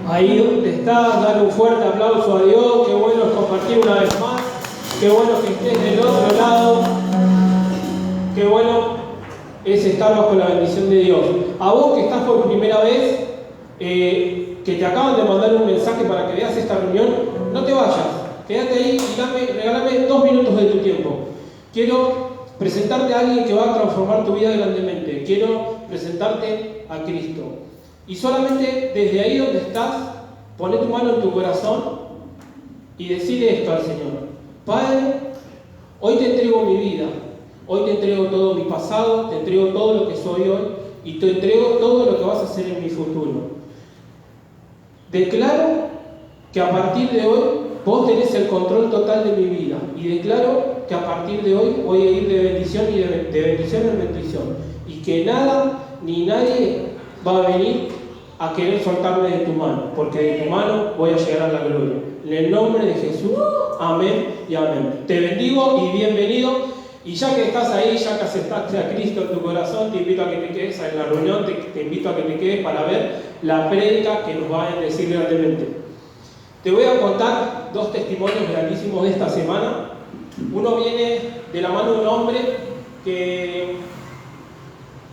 Ahí donde estás, dale un fuerte aplauso a Dios. Qué bueno es compartir una vez más. Qué bueno que estés del otro lado. Qué bueno es estar bajo la bendición de Dios. A vos que estás por primera vez, que te acaban de mandar un mensaje para que veas esta reunión, no te vayas. Quédate ahí y regálame 2 minutos de tu tiempo. Quiero presentarte a alguien que va a transformar tu vida grandemente. Quiero presentarte a Cristo. Y solamente desde ahí donde estás, poné tu mano en tu corazón y decile esto al Señor. Padre, hoy te entrego mi vida. Hoy te entrego todo mi pasado, te entrego todo lo que soy hoy y te entrego todo lo que vas a hacer en mi futuro. Declaro que a partir de hoy vos tenés el control total de mi vida y declaro que a partir de hoy voy a ir de bendición y de bendición en bendición y que nada ni nadie va a venir a querer soltarme de tu mano, porque de tu mano voy a llegar a la gloria. En el nombre de Jesús, amén y amén. Te bendigo y bienvenido. Y ya que estás ahí, ya que aceptaste a Cristo en tu corazón, te invito a que te quedes en la reunión, te invito a que te quedes para ver la prédica que nos va a bendecir grandemente. Te voy a contar 2 testimonios grandísimos de esta semana. Uno viene de la mano de un hombre que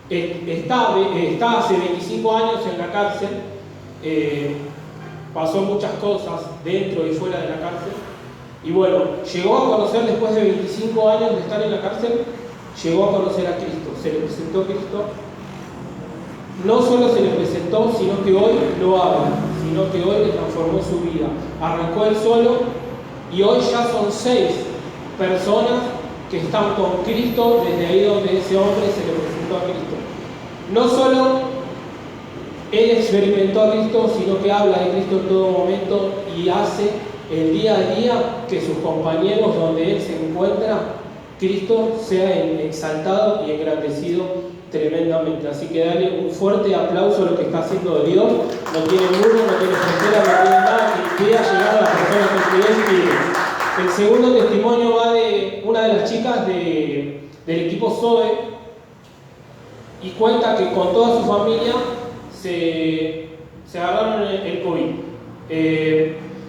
está hace 25 años en la cárcel, pasó muchas cosas dentro y fuera de la cárcel. Y bueno, llegó a conocer después de 25 años de estar en la cárcel, llegó a conocer a Cristo, se le presentó Cristo. No solo se le presentó, sino que hoy lo habla, sino que hoy le transformó su vida. Arrancó él solo y hoy ya son 6 personas que están con Cristo desde ahí donde ese hombre se le presentó a Cristo. No solo él experimentó a Cristo, sino que habla de Cristo en todo momento y hace el día a día que sus compañeros donde él se encuentra, Cristo sea exaltado y engrandecido tremendamente. Así que dale un fuerte aplauso a lo que está haciendo Dios. No tiene muro, no tiene frontera, no tiene nada que impida llegar a las personas que Él quiere. El segundo testimonio va de una de las chicas del equipo Zoe y cuenta que con toda su familia se agarraron el COVID.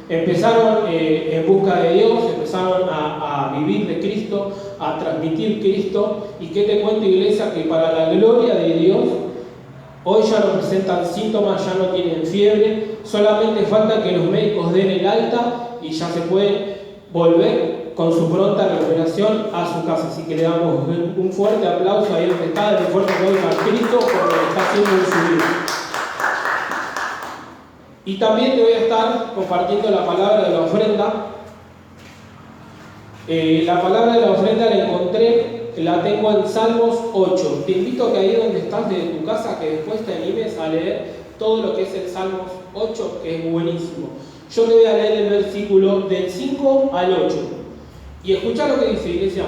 Empezaron en busca de Dios, empezaron a vivir de Cristo, a transmitir Cristo. ¿Y qué te cuento, iglesia? Que para la gloria de Dios, hoy ya no presentan síntomas, ya no tienen fiebre, solamente falta que los médicos den el alta y ya se pueden volver con su pronta recuperación a su casa. Así que le damos un fuerte aplauso ahí donde está, de fuerte aplauso a Cristo por lo que está haciendo en su vida. Y también te voy a estar compartiendo la palabra de la ofrenda. La palabra de la ofrenda la encontré, la tengo en Salmos 8. Te invito a que ahí donde estás de tu casa, que después te animes a leer todo lo que es el Salmos 8, que es buenísimo. Yo te voy a leer el versículo del 5 al 8. Y escucha lo que dice, iglesia.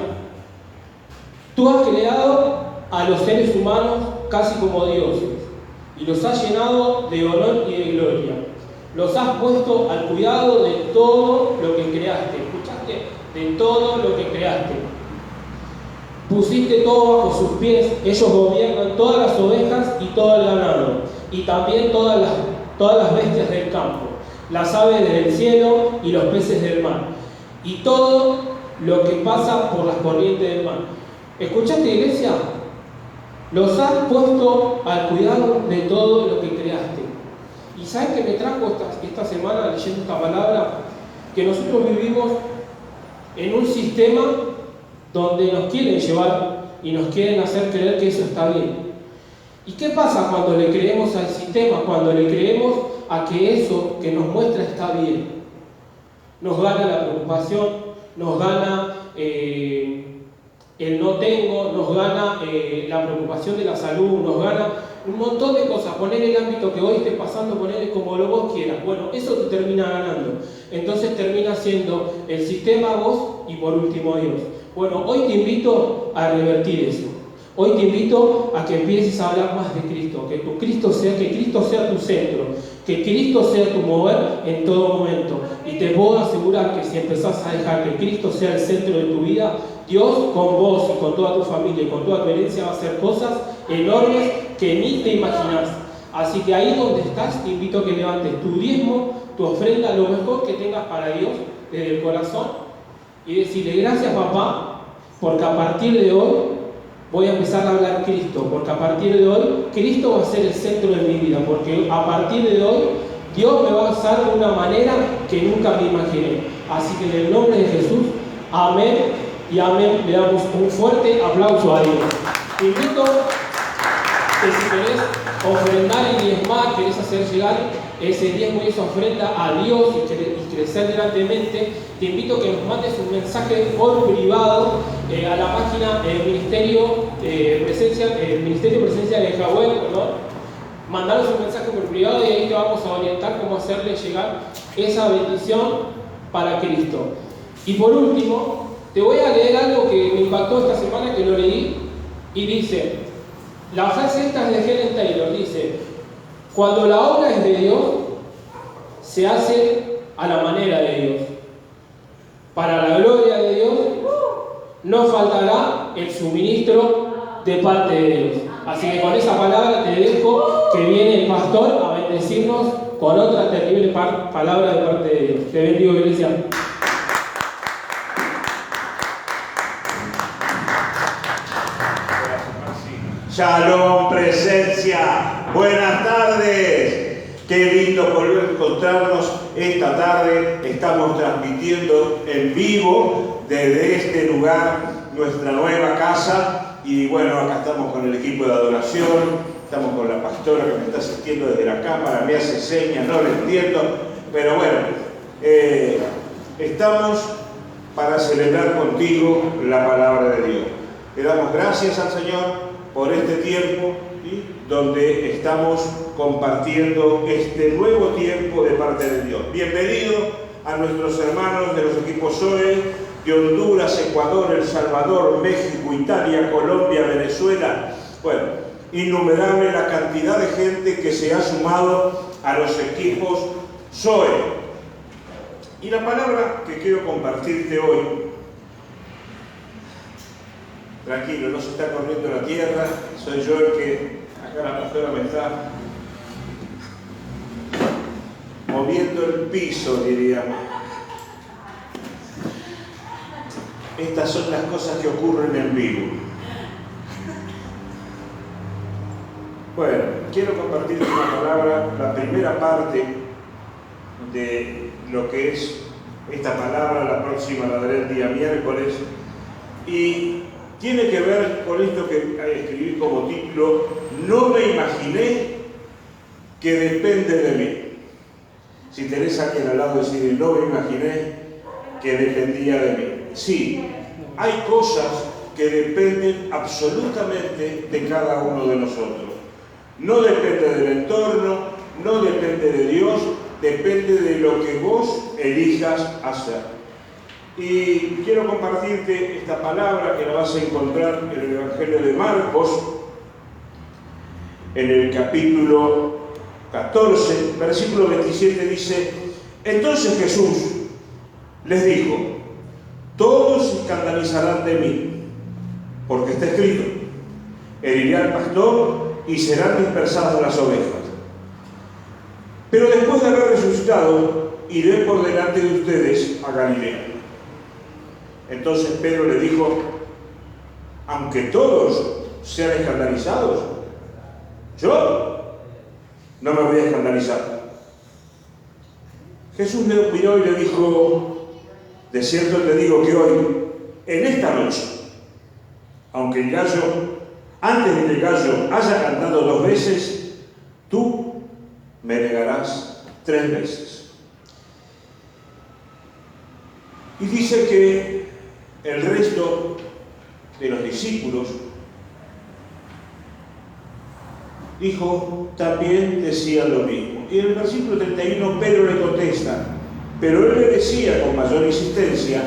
Tú has creado a los seres humanos casi como dioses y los has llenado de honor y de gloria. Los has puesto al cuidado de todo lo que creaste. ¿Escuchaste? De todo lo que creaste. Pusiste todo bajo sus pies. Ellos gobiernan todas las ovejas y todo el ganado. Y también todas las bestias del campo. Las aves del cielo y los peces del mar. Y todo lo que pasa por las corrientes del mar. ¿Escuchaste, iglesia? Los has puesto al cuidado de todo lo que creaste. ¿Y sabes qué me trajo esta semana leyendo esta palabra? Que nosotros vivimos en un sistema donde nos quieren llevar y nos quieren hacer creer que eso está bien. ¿Y qué pasa cuando le creemos al sistema? Cuando le creemos a que eso que nos muestra está bien. Nos gana la preocupación, nos gana el no tengo, nos gana la preocupación de la salud, nos gana un montón de cosas. Poner el ámbito que hoy esté pasando, poner como lo vos quieras. Bueno, eso te termina ganando. Entonces termina siendo el sistema, vos y por último Dios. Bueno, hoy te invito a revertir eso. Hoy te invito a que empieces a hablar más de Cristo, que Cristo sea tu centro, que Cristo sea tu mover en todo momento. Y te puedo asegurar que si empezás a dejar que Cristo sea el centro de tu vida, Dios con vos y con toda tu familia y con toda tu herencia va a hacer cosas enormes que ni te imaginás. Así que ahí donde estás, te invito a que levantes tu diezmo, tu ofrenda, lo mejor que tengas para Dios desde el corazón y decirle gracias papá, porque a partir de hoy voy a empezar a hablar Cristo, porque a partir de hoy Cristo va a ser el centro de mi vida, porque a partir de hoy Dios me va a usar de una manera que nunca me imaginé. Así que en el nombre de Jesús, amén y amén. Le damos un fuerte aplauso a Dios. Te invito que si querés ofrendar y diezmar, querés hacer llegar ese diezmo y esa ofrenda a Dios y crecer grandemente, te invito a que nos mandes un mensaje por privado a la página Ministerio Presencia de Yahweh, perdón. Mandaros un mensaje por privado y ahí te vamos a orientar cómo hacerle llegar esa bendición para Cristo. Y por último, te voy a leer algo que me impactó esta semana, que lo leí, y dice, la frase esta es de Helen Taylor, dice, cuando la obra es de Dios, se hace a la manera de Dios. Para la gloria de Dios, no faltará el suministro de parte de Dios. Así que con esa palabra te dejo que viene el pastor a bendecirnos con otra terrible palabra de parte de Dios. Te bendigo, iglesia. Shalom, presencia. Buenas tardes. Qué lindo volver a encontrarnos esta tarde. Estamos transmitiendo en vivo desde este lugar nuestra nueva casa. Y bueno, acá estamos con el equipo de adoración, estamos con la pastora que me está asistiendo desde la cámara, me hace señas, no lo entiendo, pero bueno, estamos para celebrar contigo la palabra de Dios. Le damos gracias al Señor por este tiempo, ¿sí?, donde estamos compartiendo este nuevo tiempo de parte de Dios. Bienvenido a nuestros hermanos de los equipos Zoe, de Honduras, Ecuador, El Salvador, México, Italia, Colombia, Venezuela. Bueno, innumerable la cantidad de gente que se ha sumado a los equipos Zoe. Y la palabra que quiero compartirte hoy, tranquilo, no se está corriendo la tierra, soy yo el que, acá la pastora me está moviendo el piso, diríamos. Estas son las cosas que ocurren en vivo. Bueno, quiero compartir una palabra, la primera parte de lo que es esta palabra, la próxima la daré el día miércoles, y tiene que ver con esto que escribí como título, no me imaginé que depende de mí. Si tenés a alguien al lado, decir, no me imaginé que dependía de mí. Sí, hay cosas que dependen absolutamente de cada uno de nosotros. No depende del entorno, no depende de Dios, depende de lo que vos elijas hacer. Y quiero compartirte esta palabra que la vas a encontrar en el Evangelio de Marcos, en el capítulo 14, versículo 27 dice, entonces Jesús les dijo, todos se escandalizarán de mí, porque está escrito, heriré al pastor y serán dispersadas las ovejas. Pero después de haber resucitado, iré por delante de ustedes a Galilea. Entonces Pedro le dijo, aunque todos sean escandalizados, yo no me voy a escandalizar. Jesús le miró y le dijo, de cierto te digo que hoy, en esta noche, aunque el gallo, antes de que el gallo haya cantado 2 veces, tú me negarás 3 veces. Y dice que el resto de los discípulos dijo, también decía lo mismo. Y en el versículo 31 Pedro le contesta, pero él le decía con mayor insistencia,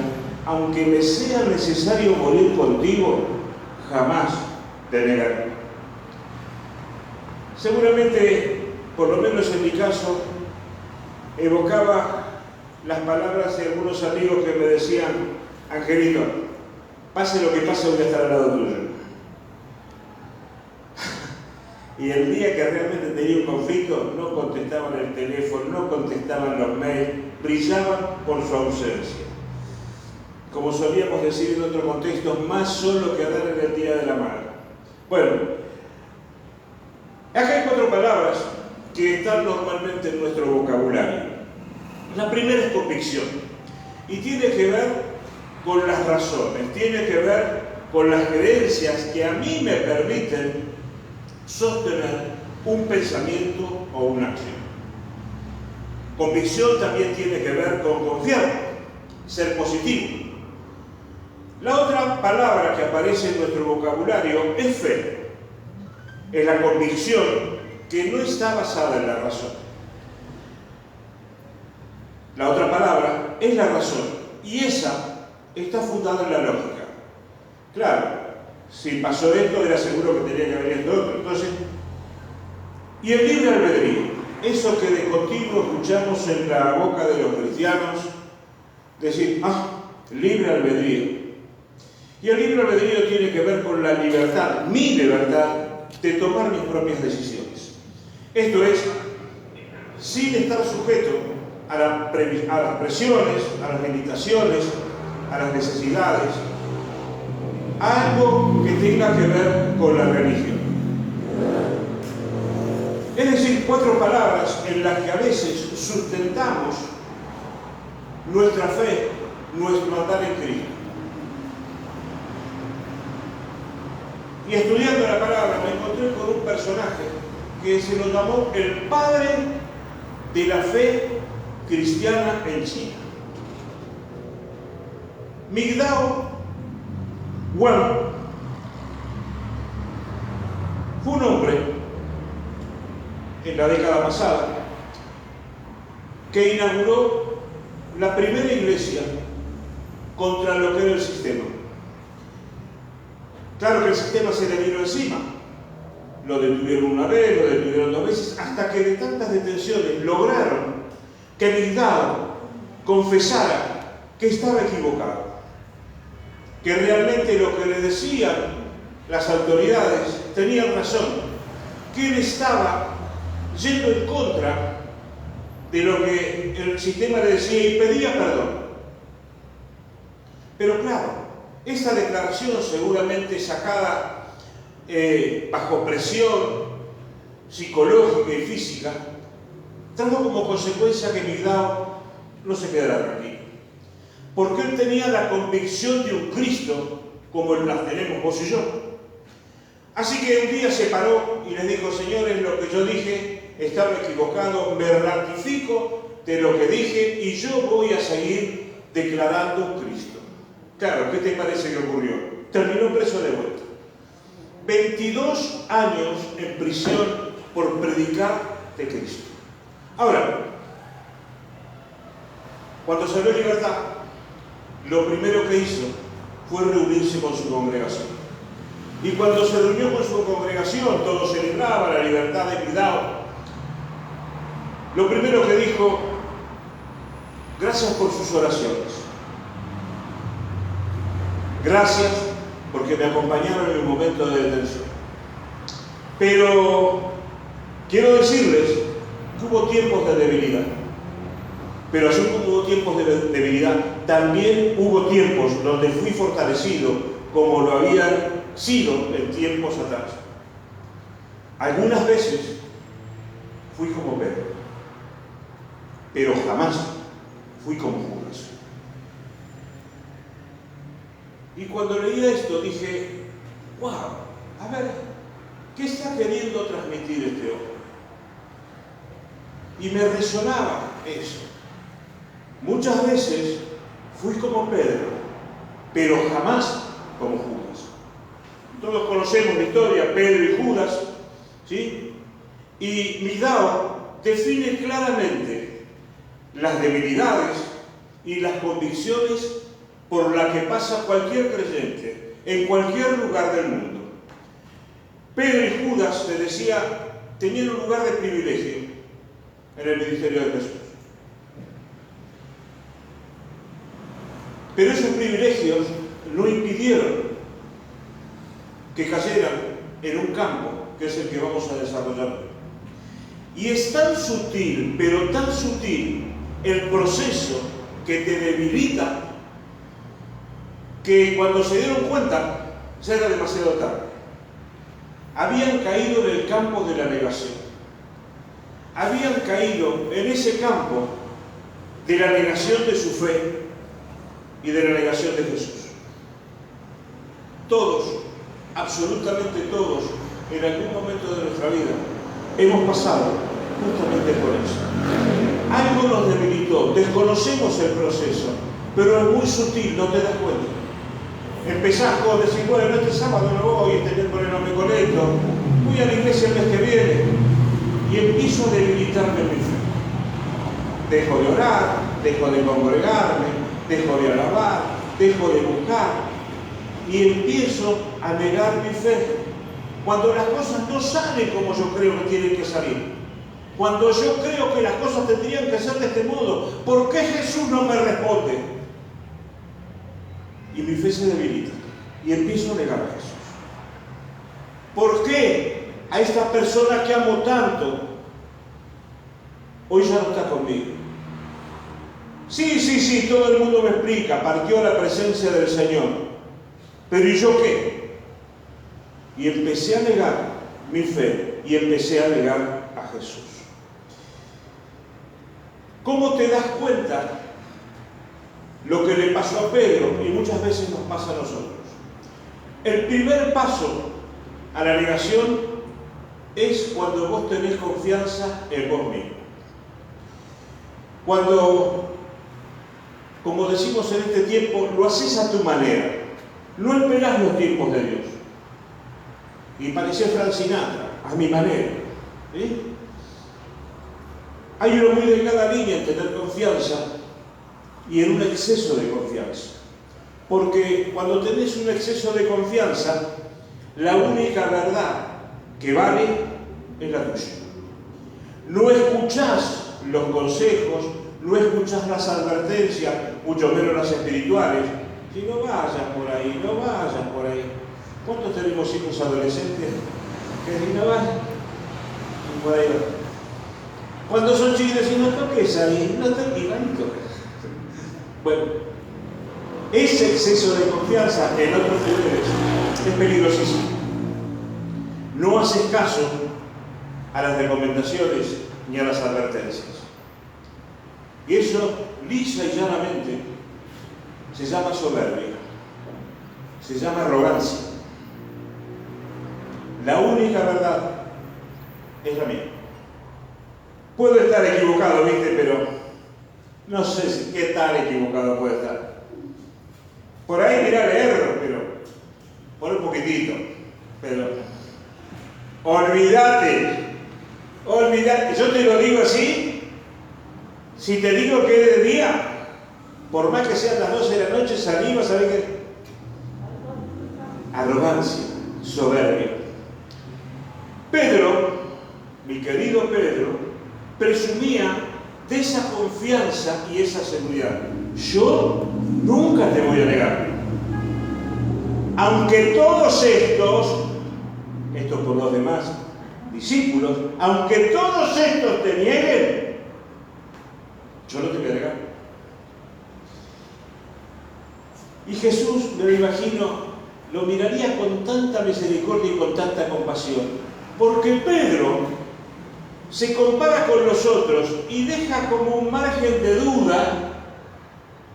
aunque me sea necesario morir contigo, jamás te negaré. Seguramente, por lo menos en mi caso, evocaba las palabras de algunos amigos que me decían, Angelito, pase lo que pase, voy a estar al lado tuyo. Y el día que realmente tenía un conflicto, no contestaban el teléfono, no contestaban los mails, brillaban por su ausencia. Como solíamos decir en otro contexto, más solo que Adán en el día de la madre. Bueno, acá hay 4 palabras que están normalmente en nuestro vocabulario. La primera es convicción, y tiene que ver con las razones, tiene que ver con las creencias que a mí me permiten sostener un pensamiento o una acción. Convicción también tiene que ver con confiar, ser positivo. La otra palabra que aparece en nuestro vocabulario es fe. Es la convicción que no está basada en la razón. La otra palabra es la razón, y esa está fundada en la lógica. Claro, si pasó esto, era seguro que tenía que haber esto otro. Entonces, y el libre albedrío, eso que de continuo escuchamos en la boca de los cristianos, decir, libre albedrío. Y el libre albedrío tiene que ver con la libertad, mi libertad, de tomar mis propias decisiones. Esto es, sin estar sujeto a las presiones, a las limitaciones, a las necesidades, a algo que tenga que ver con la religión. Es decir, 4 palabras en las que a veces sustentamos nuestra fe, nuestro andar en Cristo. Y estudiando la palabra me encontré con un personaje que se lo llamó el padre de la fe cristiana en China. Mingdao Wang fue un hombre en la década pasada que inauguró la primera iglesia contra lo que era el sistema. Claro que el sistema se le vino encima. Lo detuvieron una vez, lo detuvieron 2 veces, hasta que de tantas detenciones lograron que Mingdao confesara que estaba equivocado, que realmente lo que le decían las autoridades tenían razón, que él estaba yendo en contra de lo que el sistema le decía y pedía perdón. Pero claro, esa declaración seguramente sacada bajo presión psicológica y física, trajo como consecuencia que Mingdao no se quedara tranquilo. Porque él tenía la convicción de un Cristo como las tenemos vos y yo. Así que un día se paró y les dijo, señores, lo que yo dije estaba equivocado, me ratifico de lo que dije y yo voy a seguir declarando un Cristo. Claro, ¿qué te parece que ocurrió? Terminó preso de vuelta. 22 años en prisión por predicar de Cristo. Ahora, cuando salió en libertad, lo primero que hizo fue reunirse con su congregación. Y cuando se reunió con su congregación, todos celebraban la libertad de Mingdao. Lo primero que dijo, gracias por sus oraciones. Gracias porque me acompañaron en un momento de detención. Pero quiero decirles que hubo tiempos de debilidad. Pero así como hubo tiempos de debilidad, también hubo tiempos donde fui fortalecido como lo habían sido en tiempos atrás. Algunas veces fui como Pedro, pero jamás fui como Judas. Y cuando leía esto dije, wow, a ver, ¿qué está queriendo transmitir este hombre? Y me resonaba eso. Muchas veces fui como Pedro, pero jamás como Judas. Todos conocemos la historia, Pedro y Judas, ¿sí? Y Mingdao define claramente las debilidades y las convicciones por las que pasa cualquier creyente en cualquier lugar del mundo. Pedro y Judas, se decía, tenían un lugar de privilegio en el ministerio de Jesús. Pero esos privilegios no impidieron que cayeran en un campo que es el que vamos a desarrollar hoy. Y es tan sutil, pero tan sutil, el proceso que te debilita, que cuando se dieron cuenta, ya era demasiado tarde. Habían caído en el campo de la negación. Habían caído en ese campo de la negación de su fe y de la negación de Jesús. Todos, absolutamente todos, en algún momento de nuestra vida, hemos pasado justamente por eso. Algo nos debilitó, desconocemos el proceso, pero es muy sutil, no te das cuenta. Empezás con decir, bueno, este sábado no voy, este miércoles no me conecto, voy a la iglesia el mes que viene, y empiezo a debilitarme en mi fe. Dejo de orar, dejo de congregarme, dejo de alabar, dejo de buscar, y empiezo a negar mi fe. Cuando las cosas no salen como yo creo que tienen que salir. Cuando yo creo que las cosas tendrían que ser de este modo. ¿Por qué Jesús no me responde? Y mi fe se debilita. Y empiezo a negar a Jesús. ¿Por qué a esta persona que amo tanto hoy ya no está conmigo? Sí, todo el mundo me explica. Partió la presencia del Señor. Pero ¿y yo qué? Y empecé a negar mi fe y empecé a negar a Jesús. ¿Cómo te das cuenta lo que le pasó a Pedro y muchas veces nos pasa a nosotros? El primer paso a la negación es cuando vos tenés confianza en vos mismo. Cuando, como decimos en este tiempo, lo haces a tu manera. No esperás los tiempos de Dios. Y parecía Frank Sinatra, a mi manera. ¿Sí? Hay una muy delgada línea en tener confianza y en un exceso de confianza. Porque cuando tenés un exceso de confianza, la única verdad que vale es la tuya. No escuchás los consejos, no escuchás las advertencias, mucho menos las espirituales. Si no vayas por ahí, no vayas por ahí. ¿Cuántos tenemos hijos adolescentes que si no van? Y por ahí van. Cuando son chicos y no toques ahí, no toques, y toques. Bueno, ese exceso de confianza en otros niveles es peligrosísimo. No haces caso a las recomendaciones ni a las advertencias. Y eso, lisa y llanamente, se llama soberbia, se llama arrogancia. La única verdad es la mía. Puedo estar equivocado, ¿viste? Pero no sé qué tan equivocado puede estar. Por ahí mirá leerlo, pero por un poquitito. Pero olvídate. Yo te lo digo así. Si te digo que es de día, por más que sean las 12 de la noche, salí, vas a ver que arrogancia, soberbia. Pedro, mi querido Pedro, presumía de esa confianza y esa seguridad. Yo nunca te voy a negar. Aunque todos estos por los demás discípulos, aunque todos estos te nieguen, yo no te voy a negar. Y Jesús, me lo imagino, lo miraría con tanta misericordia y con tanta compasión. Porque Pedro se compara con los otros y deja como un margen de duda,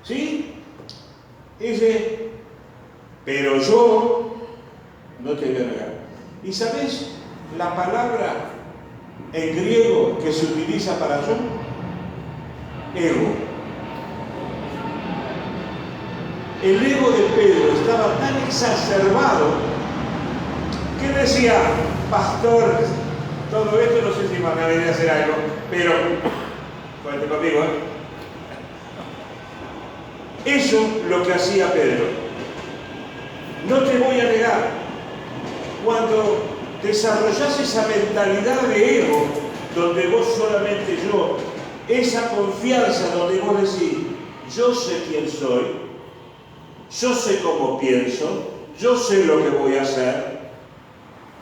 ¿sí? Dice, pero yo no te voy a negar. ¿Y sabes la palabra en griego que se utiliza para yo? Ego. El ego de Pedro estaba tan exacerbado que decía, pastor, todo esto no sé si van a venir a hacer algo, pero cuente conmigo, Eso lo que hacía Pedro. No te voy a negar, cuando desarrollás esa mentalidad de ego, donde vos solamente yo, esa confianza donde vos decís, yo sé quién soy, yo sé cómo pienso, yo sé lo que voy a hacer,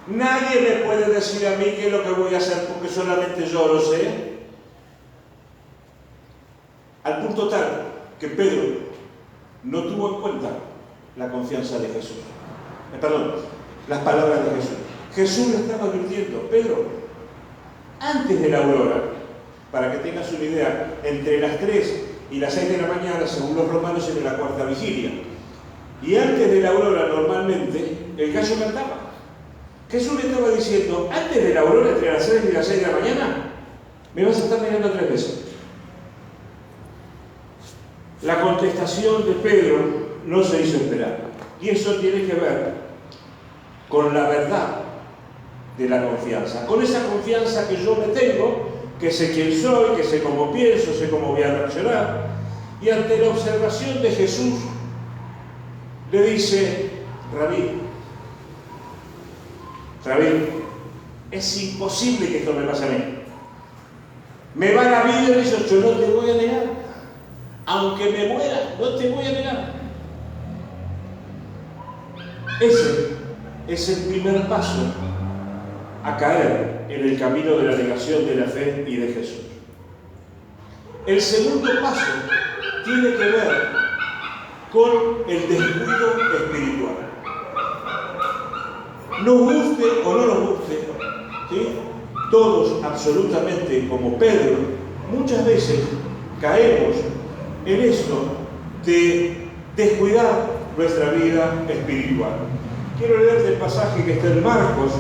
Nadie me puede decir a mí qué es lo que voy a hacer porque solamente yo lo sé. Al punto tal que Pedro no tuvo en cuenta la confianza de Jesús. Perdón, las palabras de Jesús. Jesús le estaba advirtiendo: Pedro, antes de la aurora, para que tengas una idea, entre las 3 y las 6 de la mañana, según los romanos, es la cuarta vigilia. Y antes de la aurora, normalmente, el gallo cantaba. Jesús le estaba diciendo: antes de la aurora, entre las 3 y las 6 de la mañana, me vas a estar mirando 3 veces. La contestación de Pedro no se hizo esperar. Y eso tiene que ver con la verdad de la confianza. Con esa confianza que yo me tengo, que sé quién soy, que sé cómo pienso, sé cómo voy a reaccionar. Y ante la observación de Jesús, le dice: Rabí, es imposible que esto me pase a mí. Me van a vivir eso, yo no te voy a negar. Aunque me muera, no te voy a negar. Ese es el primer paso a caer en el camino de la negación de la fe y de Jesús. El segundo paso tiene que ver con el descuido espiritual. Nos guste o no nos guste, ¿sí? Todos absolutamente, como Pedro, muchas veces caemos en esto de descuidar nuestra vida espiritual. Quiero leerte el pasaje que está en Marcos,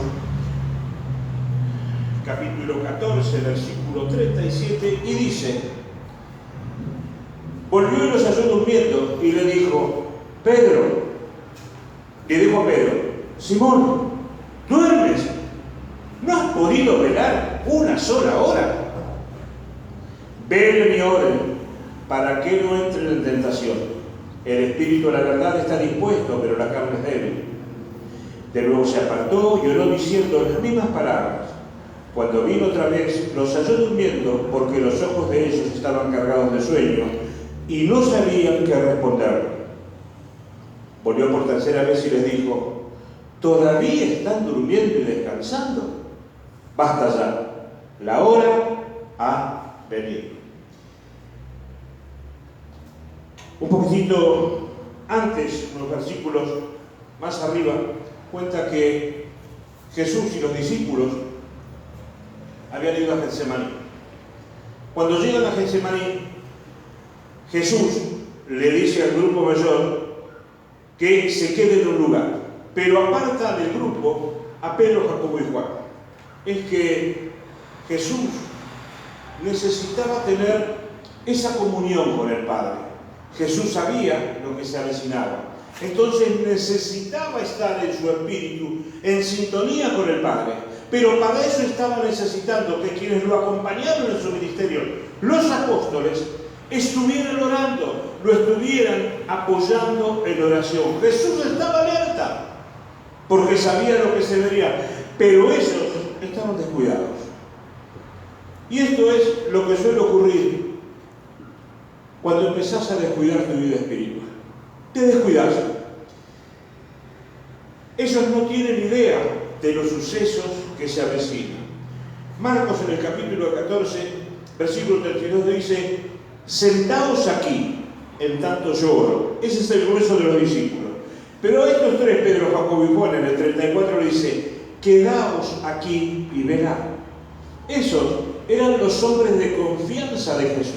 capítulo 14, versículo 37, y dice: volvió y los halló durmiendo, y le dijo a Pedro: Simón, ¿duermes? ¿No has podido velar una sola hora? Velen y oren, para que no entren en tentación. El espíritu, la verdad, está dispuesto, pero la carne es débil. De nuevo se apartó y oró diciendo las mismas palabras. Cuando vino otra vez, los halló durmiendo, porque los ojos de ellos estaban cargados de sueño y no sabían qué responder. Volvió por tercera vez y les dijo: ¿todavía están durmiendo y descansando? Basta ya, la hora ha venido. Un poquitito antes, unos versículos más arriba, cuenta que Jesús y los discípulos habían ido a Getsemaní. Cuando llegan a Getsemaní, Jesús le dice al grupo mayor que se quede en un lugar, pero aparta del grupo a Pedro, Jacobo y Juan. Es que Jesús necesitaba tener esa comunión con el Padre. Jesús sabía lo que se avecinaba. Entonces necesitaba estar en su espíritu, en sintonía con el Padre. Pero para eso estaba necesitando que quienes lo acompañaron en su ministerio, los apóstoles, estuvieran orando, lo estuvieran apoyando en oración. Jesús estaba alerta, porque sabía lo que se vería, pero ellos estaban descuidados. Y esto es lo que suele ocurrir cuando empezás a descuidar tu vida espiritual. Te descuidas. Ellos no tienen idea de los sucesos que se avecinan. Marcos, en el capítulo 14, versículo 32, dice: sentaos aquí, en tanto yo oro. Ese es el grueso de los discípulos. Pero estos tres, Pedro, Jacobo y Juan, en el 34 le dice: quedaos aquí y velad. Esos eran los hombres de confianza de Jesús.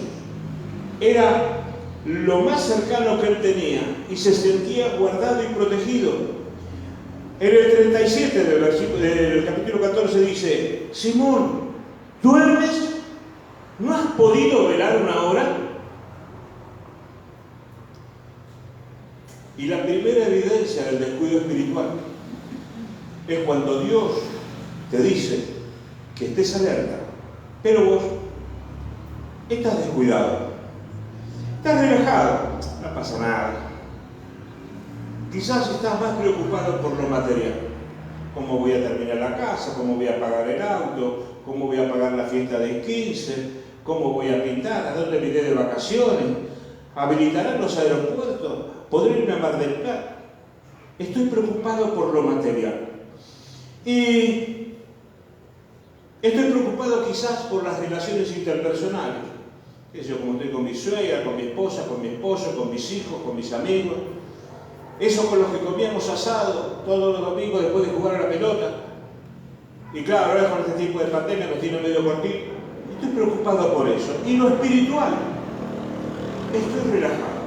Era lo más cercano que él tenía y se sentía guardado y protegido. En el 37 del capítulo 14 dice: Simón, ¿duermes? ¿No has podido velar una hora? Y la primera evidencia del descuido espiritual es cuando Dios te dice que estés alerta, pero vos estás descuidado. Estás relajado, no pasa nada. Quizás estás más preocupado por lo material. ¿Cómo voy a terminar la casa? ¿Cómo voy a pagar el auto? ¿Cómo voy a pagar la fiesta de 15? ¿Cómo voy a pintar? ¿A dónde me iré de vacaciones? ¿Habilitarán los aeropuertos? ¿Podré irme a Mar del Plata? Estoy preocupado por lo material. Y estoy preocupado quizás por las relaciones interpersonales. Eso, como estoy con mi suegra, con mi esposa, con mi esposo, con mis hijos, con mis amigos. Eso con los que comíamos asado todos los domingos después de jugar a la pelota. Y claro, ahora con este tipo de pandemia nos tiene medio cortito. Estoy preocupado por eso. Y lo espiritual, estoy relajado.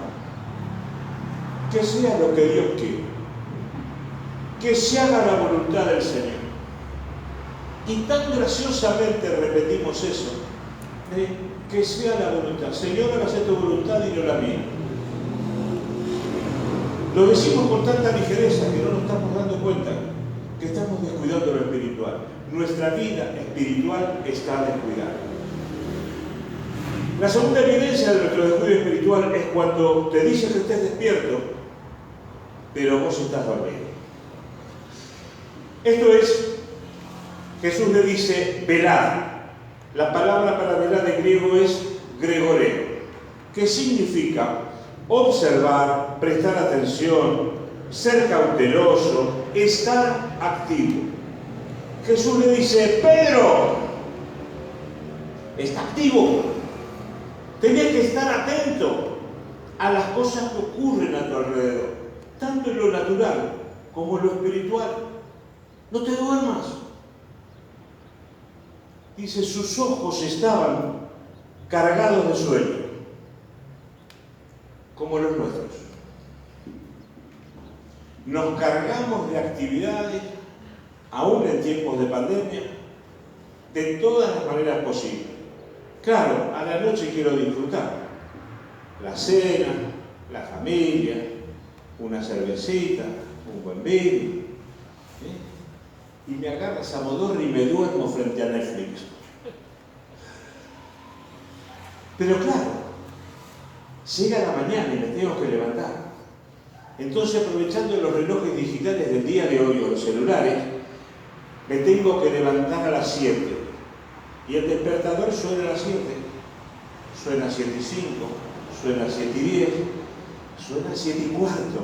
Que sea lo que Dios quiere. Que se haga la voluntad del Señor. Y tan graciosamente repetimos eso. Que sea la voluntad. Señor, hágase tu voluntad y no la mía. Lo decimos con tanta ligereza que no nos estamos dando cuenta que estamos descuidando lo espiritual. Nuestra vida espiritual está descuidada. La segunda evidencia de nuestro descuido espiritual es cuando te dice que estés despierto, pero vos estás dormido. Esto es, Jesús le dice, velad. La palabra para velar en griego es gregoreo, que significa observar, prestar atención, ser cauteloso, estar activo. Jesús le dice, Pedro, está activo. Tenés que estar atento a las cosas que ocurren a tu alrededor, tanto en lo natural como en lo espiritual. No te duermas. Dice, sus ojos estaban cargados de sueño, como los nuestros. Nos cargamos de actividades, aún en tiempos de pandemia, de todas las maneras posibles. Claro, a la noche quiero disfrutar. La cena, la familia, una cervecita, un buen vino. Y me agarras a modorra y me duermo frente a Netflix. Pero claro, llega la mañana y me tengo que levantar. Entonces, aprovechando los relojes digitales del día de hoy o los celulares, me tengo que levantar a las 7. Y el despertador suena a las 7. Suena a 7:05, suena a 7:10, suena a 7:15.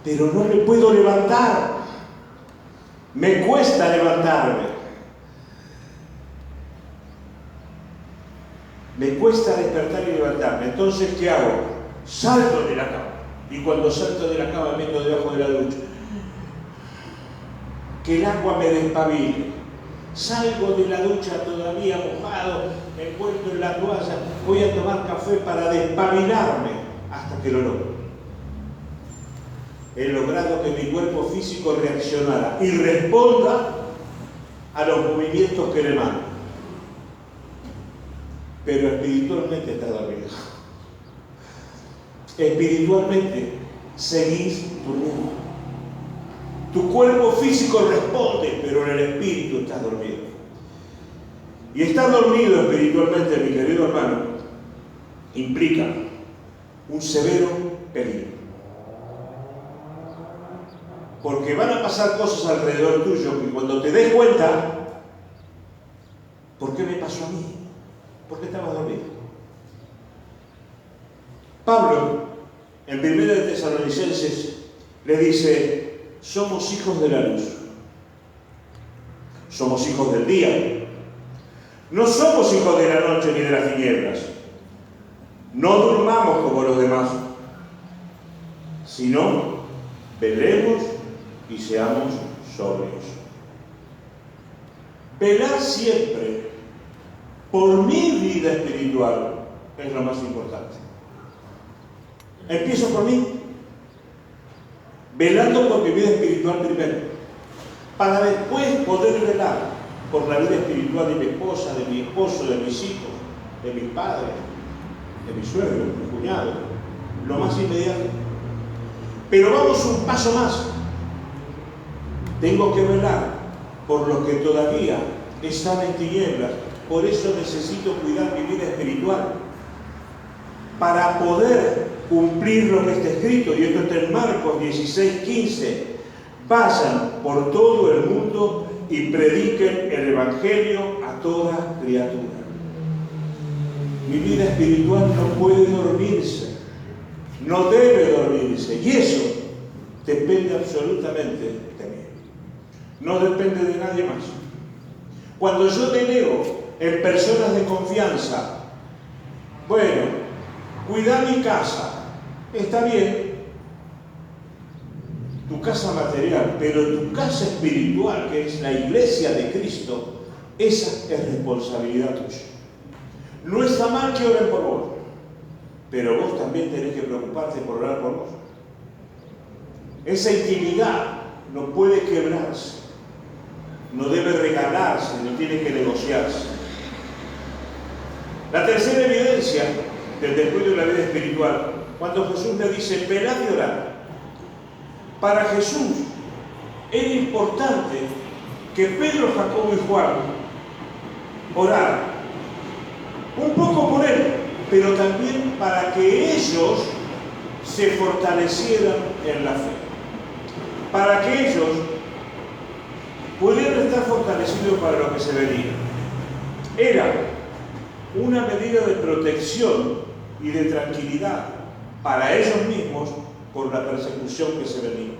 Pero no me puedo levantar. Me cuesta levantarme. Me cuesta despertar y levantarme. Entonces, ¿qué hago? Salto de la cama. Y cuando salto de la cama me meto debajo de la ducha. Que el agua me despabile. Salgo de la ducha todavía mojado, envuelto en la toalla. Voy a tomar café para despabilarme hasta que lo logro. He logrado que mi cuerpo físico reaccionara y responda a los movimientos que le mando. Pero espiritualmente está dormido. Espiritualmente seguís durmiendo. Tu cuerpo físico responde, pero en el espíritu estás dormido. Y estar dormido espiritualmente, mi querido hermano, implica un severo peligro. Porque van a pasar cosas alrededor tuyo que cuando te des cuenta, ¿por qué me pasó a mí? Porque estaba dormido. Pablo, en 1 de Tesalonicenses, le dice, somos hijos de la luz. Somos hijos del día. No somos hijos de la noche ni de las tinieblas. No durmamos como los demás, sino velemos y seamos sobrios. Velar siempre por mi vida espiritual es lo más importante. Empiezo por mí, velando por mi vida espiritual primero, para después poder velar por la vida espiritual de mi esposa, de mi esposo, de mis hijos, de mis padres, de mi suegro, de mi cuñado, lo más inmediato. Pero vamos un paso más. Tengo que velar por los que todavía están en tinieblas. Por eso necesito cuidar mi vida espiritual, para poder cumplir lo que está escrito. Y esto está en Marcos 16:15. Vayan por todo el mundo y prediquen el Evangelio a toda criatura. Mi vida espiritual no puede dormirse, no debe dormirse, y eso depende absolutamente de mí. no depende de nadie más. Cuando yo delego en personas de confianza, bueno, cuida mi casa, está bien, tu casa material, pero tu casa espiritual, que es la iglesia de Cristo, esa es responsabilidad tuya. No está mal que oren por vos, pero vos también tenés que preocuparte por orar por vos. Esa intimidad no puede quebrarse, no debe regalarse, no tiene que negociarse. La tercera evidencia del descuido de la vida espiritual, cuando Jesús le dice, velad y orad. Para Jesús era importante que Pedro, Jacobo y Juan oraran, un poco por él, pero también para que ellos se fortalecieran en la fe, para que ellos pudieran estar fortalecidos para lo que se venía. Era una medida de protección y de tranquilidad para ellos mismos por la persecución que se venía.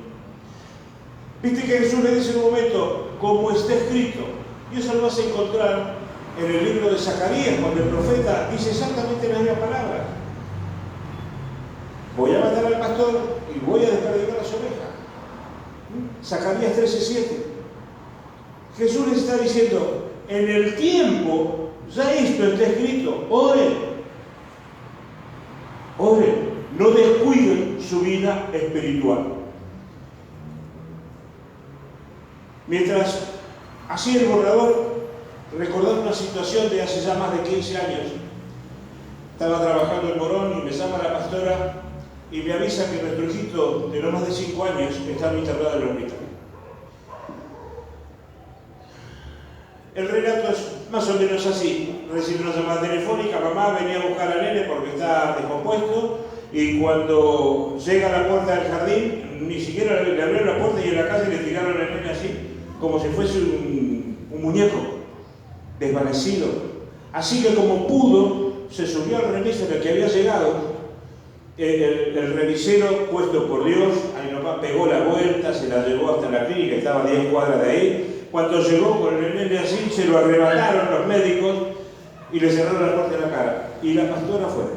Viste que Jesús le dice en un momento, como está escrito, y eso lo vas a encontrar en el libro de Zacarías, cuando el profeta dice exactamente la misma palabra. Voy a matar al pastor y voy a desperdigar las ovejas. Zacarías 13:7. Jesús les está diciendo, en el tiempo, ya esto está escrito, oren, no descuiden su vida espiritual. Mientras hacía el borrador, recordaba una situación de hace ya más de 15 años. Estaba trabajando en Morón y me llama la pastora y me avisa que nuestro hijito de no más de 5 años estaba internado en el hospital. El relato es más o menos así. Recibe una llamada telefónica, mamá venía a buscar al nene porque está descompuesto, y cuando llega a la puerta del jardín, ni siquiera le abrieron la puerta y en la casa le tiraron al nene así, como si fuese un muñeco, desvanecido. Así que como pudo, se subió al remisero en el que había llegado. El remisero, puesto por Dios, a mi papá pegó la vuelta, se la llevó hasta la clínica, estaba a 10 cuadras de ahí. Cuando llegó con el nene así, se lo arrebataron los médicos y le cerraron la puerta en la cara. Y la pastora fuera.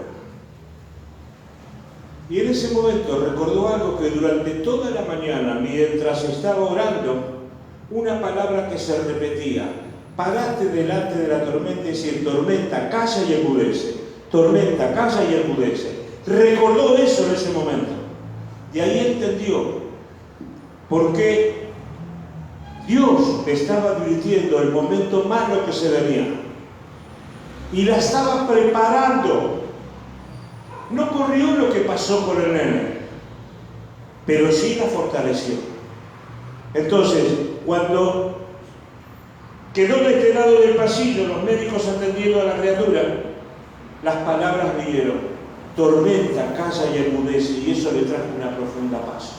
Y en ese momento recordó algo que durante toda la mañana, mientras estaba orando, una palabra que se repetía: parate delante de la tormenta y decir, tormenta, calla y enmudece. Tormenta, calla y enmudece. Recordó eso en ese momento. Y ahí entendió por qué Dios le estaba advirtiendo el momento malo que se venía. Y la estaba preparando. No corrió lo que pasó con el nene, pero sí la fortaleció. Entonces, cuando quedó de este lado del pasillo, los médicos atendiendo a la criatura, las palabras vinieron: tormenta, calla y enmudece, y eso le trajo una profunda paz.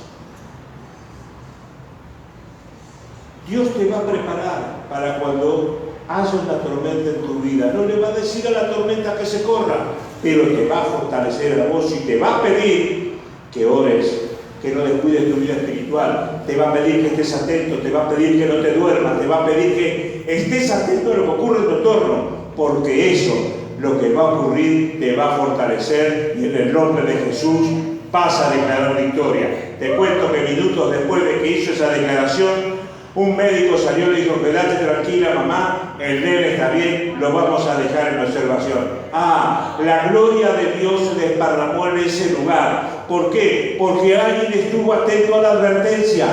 Dios te va a preparar para cuando haya una tormenta en tu vida. No le va a decir a la tormenta que se corra, pero te va a fortalecer a vos y te va a pedir que ores, que no descuides tu vida espiritual. Te va a pedir que estés atento, te va a pedir que no te duermas, te va a pedir que estés atento a lo que ocurre en tu entorno, porque eso, lo que va a ocurrir, te va a fortalecer, y en el nombre de Jesús vas a declarar victoria. Te cuento que minutos después de que hizo esa declaración, un médico salió y le dijo: quédate tranquila, mamá, el nene está bien, lo vamos a dejar en observación. La gloria de Dios se desparramó en ese lugar. ¿Por qué? Porque alguien estuvo atento a la advertencia.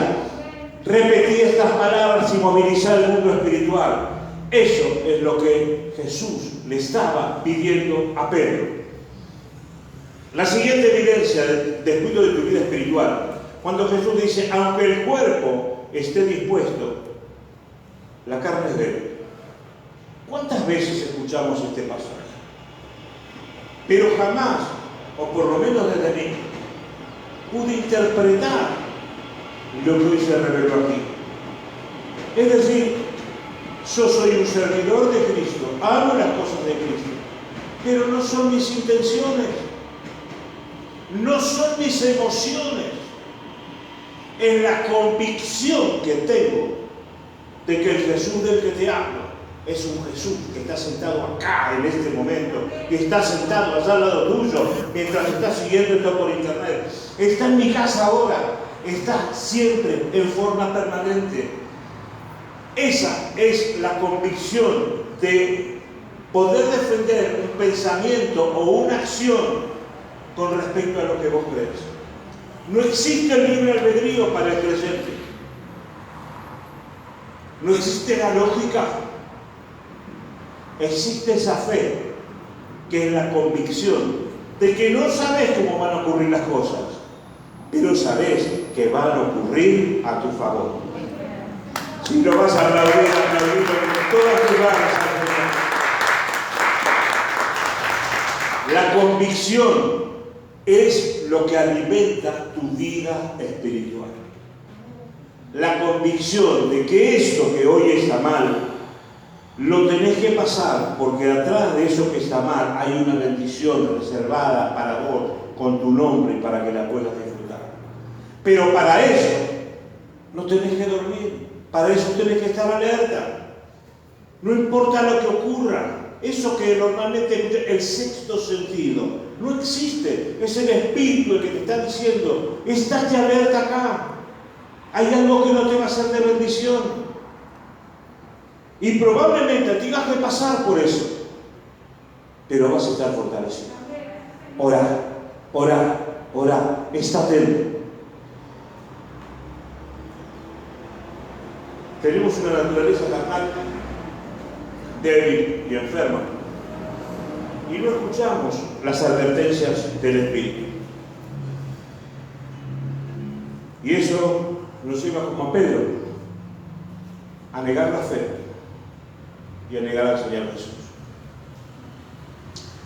Repetí estas palabras y movilizar el mundo espiritual. Eso es lo que Jesús le estaba pidiendo a Pedro. La siguiente evidencia del descuido de tu vida espiritual, cuando Jesús dice: aunque el cuerpo esté dispuesto, la carne es débil. ¿Cuántas veces escuchamos este pasaje? Pero jamás, o por lo menos desde mí, pude interpretar lo que hoy se reveló aquí. Es decir, yo soy un servidor de Cristo, hago las cosas de Cristo, pero no son mis intenciones, no son mis emociones. En la convicción que tengo de que el Jesús del que te hablo es un Jesús que está sentado acá en este momento, que está sentado allá al lado tuyo mientras estás siguiendo esto por internet. Está en mi casa ahora, está siempre en forma permanente. Esa es la convicción de poder defender un pensamiento o una acción con respecto a lo que vos crees. No existe el libre albedrío para el creyente. No existe la lógica. Existe esa fe, que es la convicción de que no sabes cómo van a ocurrir las cosas, pero sabes que van a ocurrir a tu favor. Si lo vas a aplaudir con todas tus ganas. La convicción es lo que alimenta tu vida espiritual. La convicción de que esto que hoy está mal, lo tenés que pasar, porque atrás de eso que está mal hay una bendición reservada para vos, con tu nombre, para que la puedas disfrutar. Pero para eso no tenés que dormir, para eso tenés que estar alerta. No importa lo que ocurra, eso que normalmente el sexto sentido no existe, es el espíritu el que te está diciendo, estate alerta acá, hay algo que no te va a ser de bendición. Y probablemente tengas que pasar por eso, pero vas a estar fortalecido. Ora, ora, ora, está atento. Tenemos una naturaleza carnal débil y enferma, y no escuchamos las advertencias del Espíritu. Y eso nos lleva como a Pedro a negar la fe y a negar al Señor Jesús.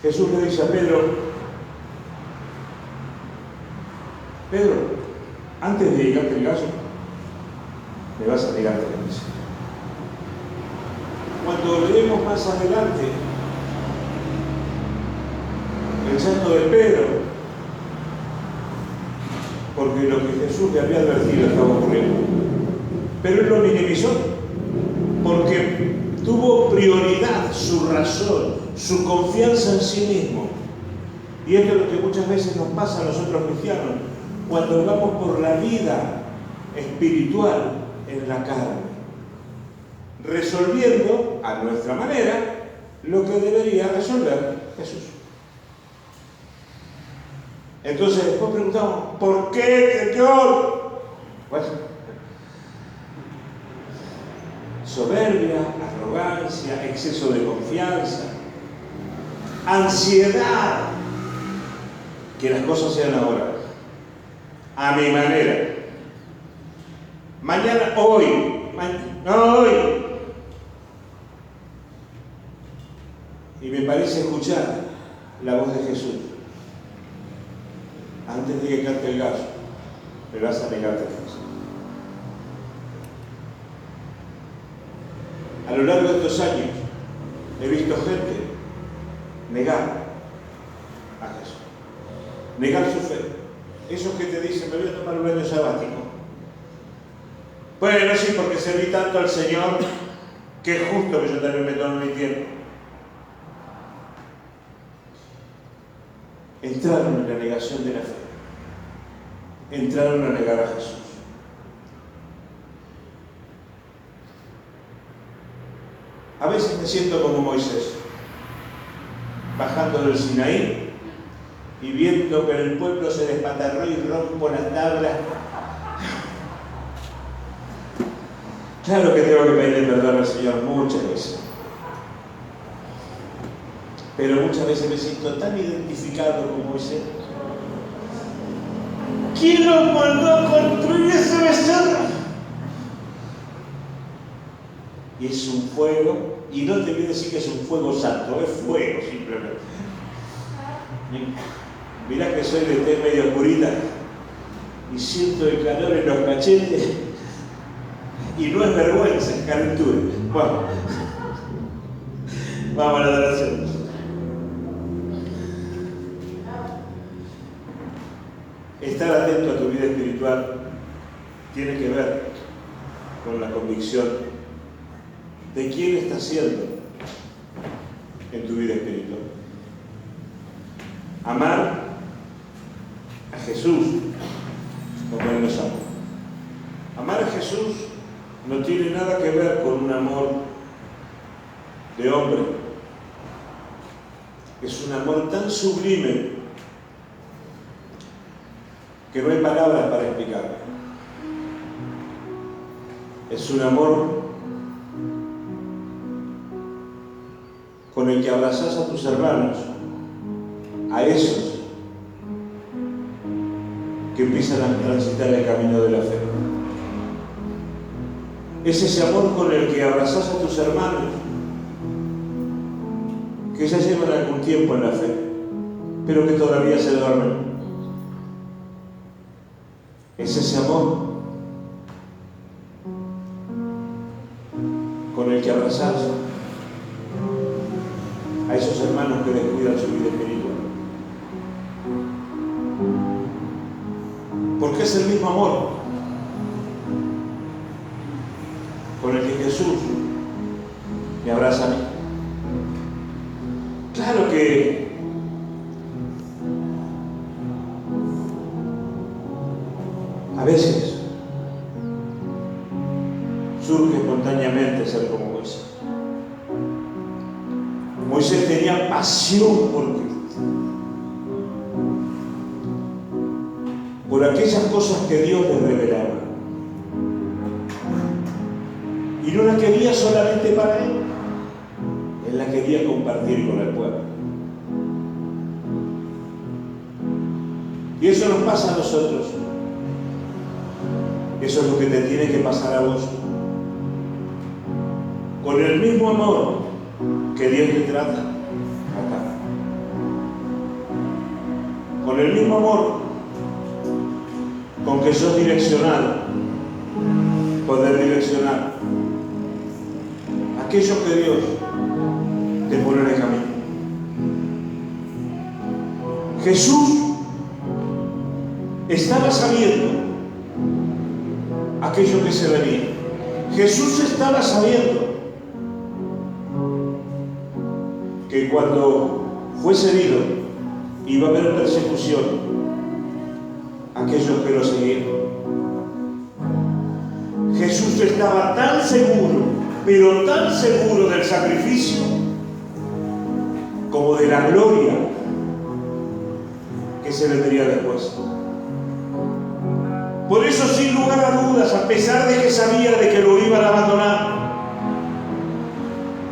Jesús le dice a Pedro: Pedro, antes de llegarte el gallo, me vas a negar tres veces. Cuando leemos más adelante el llanto de Pedro, porque lo que Jesús le había advertido estaba ocurriendo, pero él lo minimizó, porque tuvo prioridad su razón, su confianza en sí mismo. Y esto es lo que muchas veces nos pasa a nosotros cristianos cuando vamos por la vida espiritual en la carne, resolviendo a nuestra manera lo que debería resolver Jesús. Entonces después preguntamos: ¿por qué, Señor? Bueno, soberbia, arrogancia, exceso de confianza, ansiedad, que las cosas sean ahora, a mi manera. Mañana, no hoy. Y me parece escuchar la voz de Jesús: antes de que cante el gallo, me vas a negar tres veces. A lo largo de estos años he visto gente negar a Jesús, negar su fe. Esos que te dicen: me voy a tomar un año sabático. Bueno, sí, porque serví tanto al Señor que es justo que yo también me tome mi tiempo. Entraron en la negación de la fe. Entraron a negar a Jesús. A veces me siento como Moisés, bajando del Sinaí y viendo que el pueblo se despatarró y rompo las tablas. Claro que tengo que pedirle perdón al Señor muchas veces, pero muchas veces me siento tan identificado con Moisés. ¿Quién lo mandó a construir ese becerro? Y es un fuego, y no te voy a decir que es un fuego santo, es fuego simplemente. Mirá que soy de tez medio oscurita y siento el calor en los cachetes, y no es vergüenza, es calentura. Bueno, vamos a la adoración. Estar atento a tu vida espiritual tiene que ver con la convicción de quién estás siendo en tu vida espiritual. Amar a Jesús como Él nos ama. Amar a Jesús no tiene nada que ver con un amor de hombre. Es un amor tan sublime que no hay palabras para explicarlo. Es un amor con el que abrazas a tus hermanos, a esos que empiezan a transitar el camino de la fe. Es ese amor con el que abrazas a tus hermanos que ya llevan algún tiempo en la fe, pero que todavía se duermen. Es ese amor con el que abrazas a esos hermanos que descuidan su vida espiritual. Porque es el mismo amor con el que Jesús me abraza a mí. Claro que a veces surge espontáneamente ser como Moisés. Moisés tenía pasión por Cristo, por aquellas cosas que Dios le revelaba. Y no las quería solamente para él, él las quería compartir con el pueblo. Y eso nos pasa a nosotros. Eso es lo que te tiene que pasar a vos. Con el mismo amor que Dios te trata acá. Con el mismo amor con que sos direccionado, poder direccionar aquello que Dios te pone en el camino. Jesús estaba sabiendo aquello que se venía. Jesús estaba sabiendo que cuando fuese herido iba a haber persecución a aquellos que lo seguían. Jesús estaba tan seguro, pero tan seguro del sacrificio como de la gloria que se vendría después. Por eso, sin lugar a dudas, a pesar de que sabía de que lo iban a abandonar,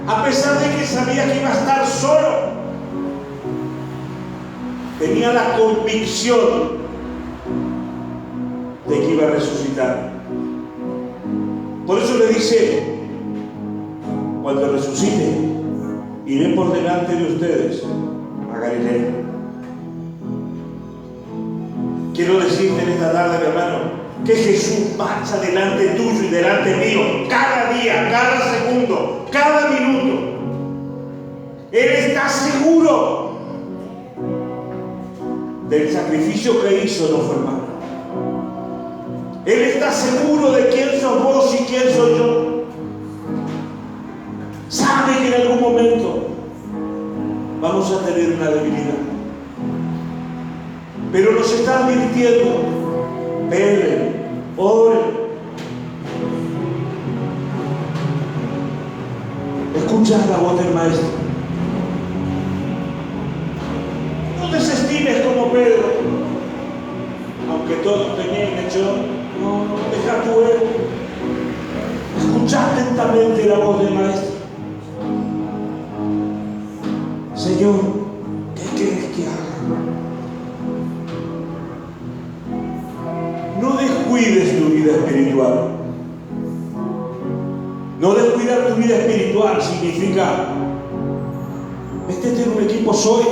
a pesar de que sabía que iba a estar solo, tenía la convicción de que iba a resucitar. Por eso le dice, cuando resucite, iré por delante de ustedes a Galilea. Quiero decirte en esta tarde, mi hermano, que Jesús marcha delante tuyo y delante mío, cada día, cada segundo, cada minuto. Él está seguro del sacrificio que hizo, no fue en vano. Él está seguro de quién sos vos y quién soy yo. Sabe que en algún momento vamos a tener una debilidad. Pero nos está advirtiendo, velen, oren. Escuchas la voz del Maestro. No desestimes como Pedro, aunque todos tenían hecho, no, deja tu ego. Escuchad atentamente la voz del Maestro. Señor, ¿qué quieres que haga? No descuides tu vida espiritual. No descuidar tu vida espiritual significa métete en un equipo Zoe.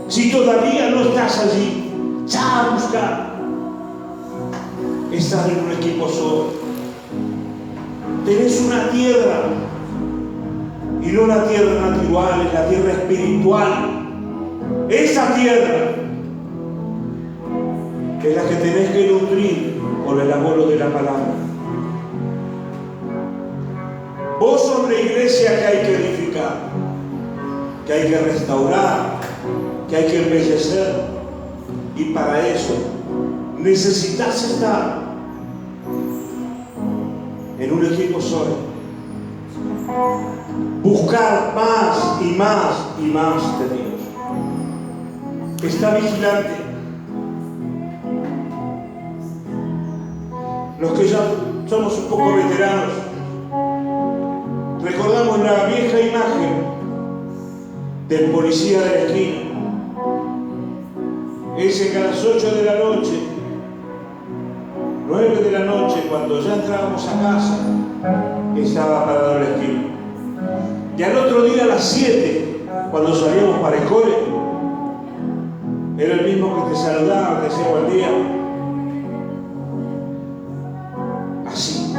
Si todavía no estás allí, ya a buscar estar en un equipo Zoe. Tenés una tierra, y no la tierra natural, es la tierra espiritual. Esa tierra es la que tenés que nutrir con el amor de la palabra. Vos sos la iglesia que hay que edificar, que hay que restaurar, que hay que embellecer. Y para eso necesitas estar en un equipo solo. Buscar más y más y más de Dios. Está vigilante. Los que ya somos un poco veteranos, recordamos la vieja imagen del policía de la esquina, ese que a las 8 de la noche, 9 de la noche, cuando ya entrábamos a casa, estaba parado en la esquina. Y al otro día a las 7, cuando salíamos para el cole, era el mismo que te saludaba, te decía buen día. Así.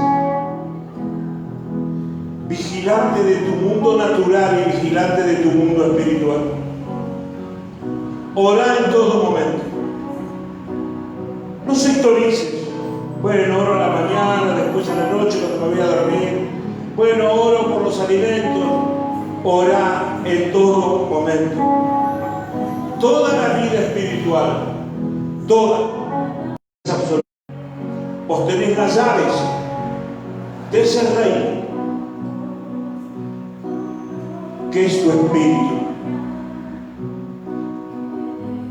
Vigilante de tu mundo natural y vigilante de tu mundo espiritual. Orá en todo momento. No sectorices. Bueno, oro a la mañana, después a la noche cuando me voy a dormir. Bueno, oro por los alimentos. Orá en todo momento. Toda la vida espiritual, toda, es absoluta. Vos tenés las llaves de ese reino, que es tu espíritu.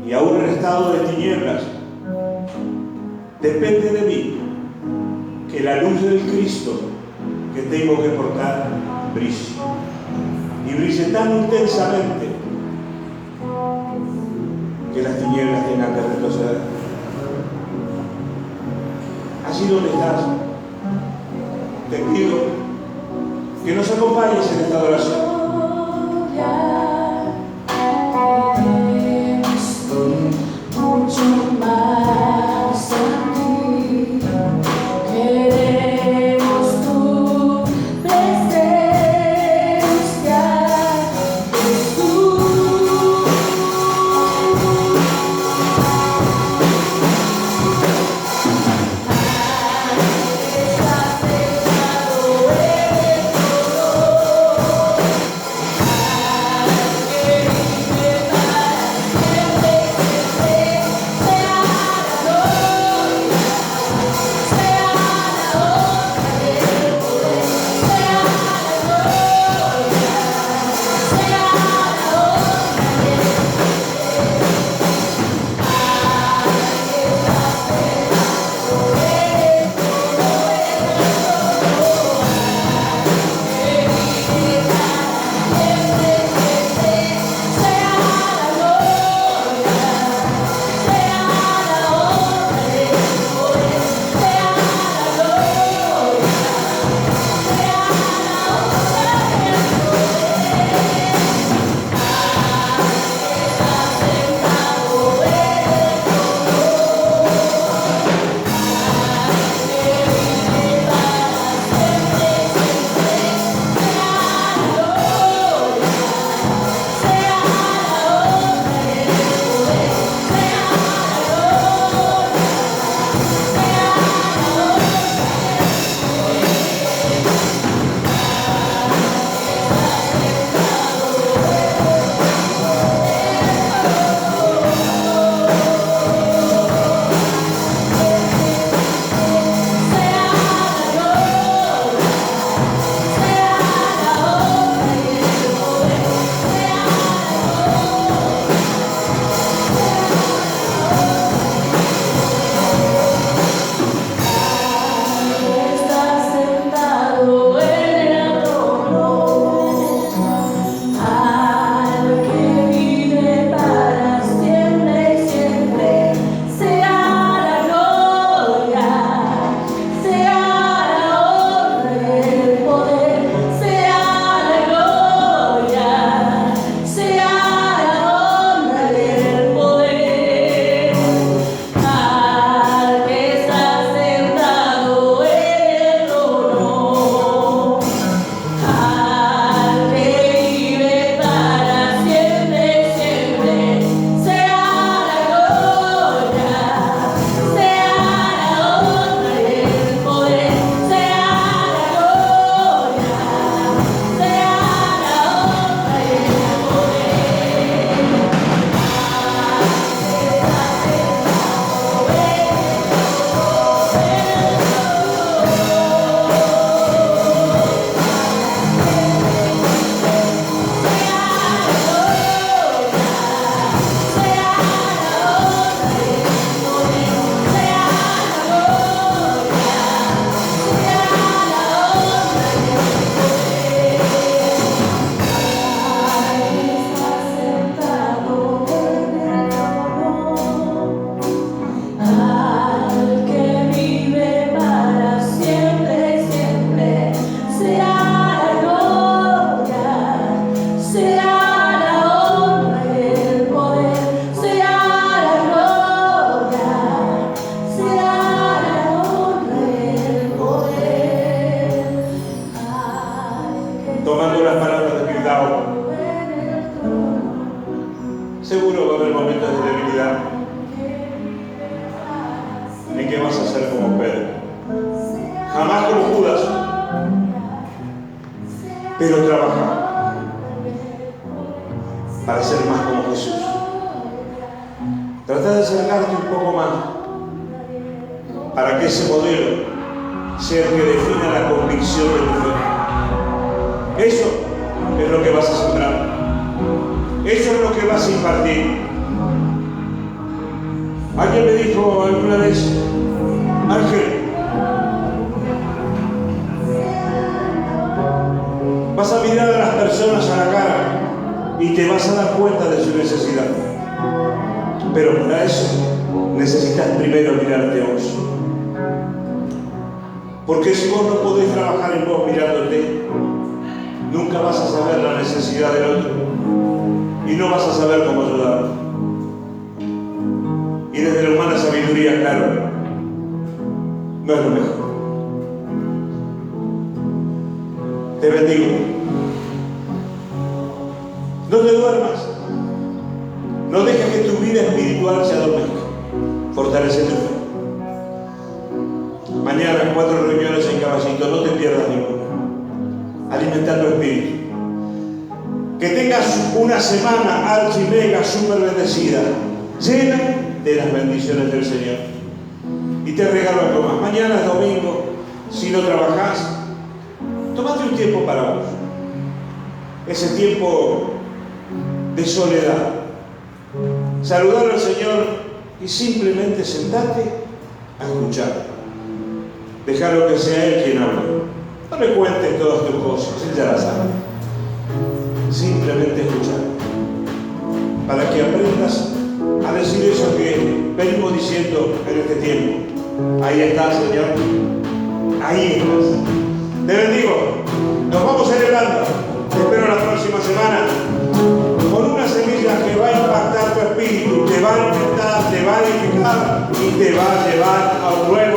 Y aún en estado de tinieblas, depende de mí que la luz del Cristo que tengo que portar brille. Y brille tan intensamente que las tinieblas tengan que retroceder. Allí donde estás, te pido que nos acompañes en esta adoración. Mucho más a ti, queremos tu presencia, Jesús. Estás dejado en el dolor. pero trabaja para ser más como Jesús. Trata de acercarte un poco más para que ese modelo sea el que defina la convicción de tu fe. Eso es lo que vas a sembrar. Eso es lo que vas a impartir. Alguien me dijo alguna vez: Ángel, vas a mirar a las personas a la cara y te vas a dar cuenta de su necesidad. Pero para eso necesitas primero mirarte a vos. Porque si vos no podés trabajar en vos mirándote, nunca vas a saber la necesidad del otro y no vas a saber cómo ayudarlo. Y desde la humana sabiduría, claro, no es lo mejor. Te bendigo. No te duermas. No dejes que tu vida espiritual se adormezca. Fortalece tu fe. Mañana 4 reuniones en Caballito, no te pierdas ninguna. Alimenta tu espíritu. Que tengas una semana archi mega super bendecida, llena de las bendiciones del Señor. Y te regalo algo más. Mañana es domingo. Si no trabajás, tómate un tiempo para vos. Ese tiempo de soledad. Saludar al Señor y simplemente sentarte a escuchar. Déjalo que sea Él quien hable. No le cuentes todas tus cosas, Él ya las sabe. Simplemente escuchar. Para que aprendas a decir eso que venimos diciendo en este tiempo. Ahí estás, Señor. Ahí estás. Te bendigo. Nos vamos celebrando. Te espero la próxima semana con una semilla que va a impactar tu espíritu, te va a alimentar, te va a edificar y te va a llevar a un nuevo